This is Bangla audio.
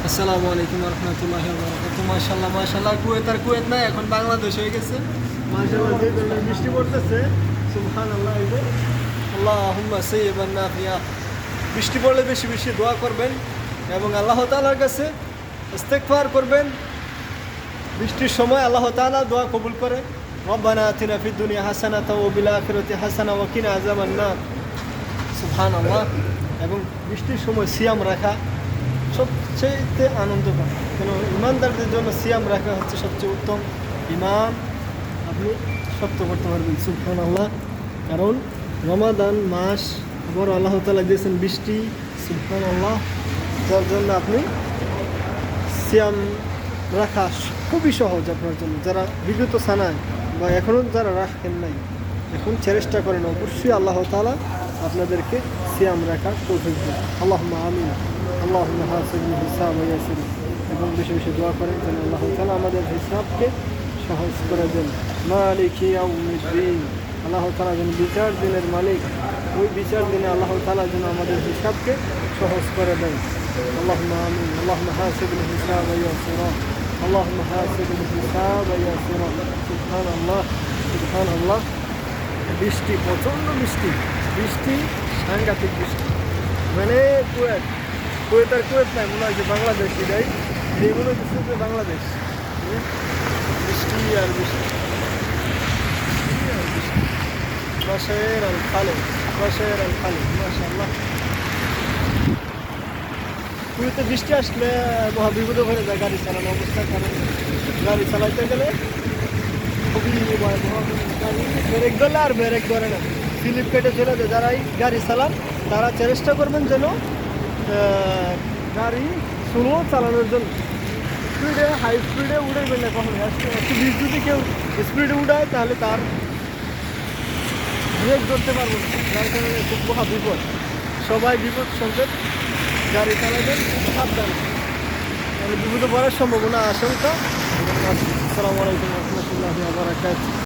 আসসালামু আলাইকুম রহমতুল্লাহি ওয়া বারাকাতুহু। মাশাআল্লাহ মাশাআল্লাহ, কুয়েত আর কুয়েত না, এখন বাংলাদেশ হয়ে গেছে। মাশাআল্লাহ, যে ধরনের বৃষ্টি পড়তেছে, সুবহানাল্লাহ। এই যে আল্লাহুম্মা সাইয়্যিবান নাফিয়া। বৃষ্টি পড়লে বেশি বেশি দোয়া করবেন এবং আল্লাহ তাআলার কাছে ইস্তেগফার করবেন। বৃষ্টির সময় আল্লাহ তাআলা দোয়া কবুল করে। রব্বানা আতিনা ফিদ দুনিয়া হাসানাতাও ওয়া ফিল আখিরাতি হাসানা ওয়া কিনা আযাবান নার। সুবহানাল্লাহ। এবং বৃষ্টির সময় সিয়াম রাখা সবচেয়ে আনন্দকর, কেন ইমানদারদের জন্য সিয়াম রাখা হচ্ছে সবচেয়ে উত্তম। ইমান আপনি শক্ত করতে পারবেন, সুবহানাল্লাহ। কারণ রমাদান মাস বড় আল্লাহ তাআলা দিয়েছেন বৃষ্টি, সুবহানাল্লাহ, যার জন্য আপনি সিয়াম রাখা খুবই সহজ আপনার জন্য। যারা বিগত সানায় বা এখনও যারা রাখেন নাই, এখন চেষ্টা করেন, অবশ্যই আল্লাহ তাআলা আপনাদেরকে সিয়াম রাখার তৌফিক দেন। আল্লাহুম্মা আমিন। আল্লাহুম্মা হাসিবনি হিসাবা ইয়াসির। এবং বেশি বেশি দোয়া করেন যেন আল্লাহ তাআলা আমাদের হিসাবকে সহজ করে দেন। মালিকি ইয়াউমিদ্দিন। আল্লাহ তাআলা যেন বিচার দিনের মালিক, ওই বিচার দিনে আল্লাহ তাআলা যেন আমাদের হিসাবকে সহজ করে দেন। আল্লাহুম্মা আমিন। আল্লাহুম্মা হাসিবনি হিসাবা ইয়াসিরা। আল্লাহুম্মা হাসিবনি হিসাবা ইয়াসিরা। সুবহানাল্লাহ সুবহানাল্লাহ। বৃষ্টি, প্রচণ্ড বৃষ্টি, বৃষ্টি সাংঘাতিক বৃষ্টি। মানে কুয়েত আর কুয়েত নাই, মনে হয় যে বাংলাদেশ। এটাই মনে হচ্ছে যে বাংলাদেশ। বৃষ্টি আর বৃষ্টি, বৃষ্টি আর বৃষ্টি। বাসায়ের আল খালে, বাসায়ের আল খালে, মাশাআল্লাহ। কুয়েতে বৃষ্টি আসলে মহা বিপদে হয়ে যায় গাড়ি চালানো অবস্থা। কারণ গাড়ি চালাইতে গেলে খুবই ভয়াবহ। গাড়ি ব্রেক ধরলে আর ব্রেক ধরে না, স্লিপ কেটে চলে যায়। যারাই গাড়ি চালান তারা চেষ্টা করবেন যেন গাড়ি স্লো চালানোর জন্য। স্পিডে হাই স্পিডে উড়াইবেন না কখনো। একটু যদি কেউ স্পিডে উড়ায় তাহলে তার ব্রেক ধরতে পারবো না, যার কারণে খুব মহা বিপদ। সবাই বিপদ সংকেত গাড়ি চালাবেন, সাবধান, তাহলে বিপদে পড়ার সম্ভাবনা আশঙ্কা। আসসালামু আলাইকুম রহমতুল্লাহি ওয়া বারাকাতুহু।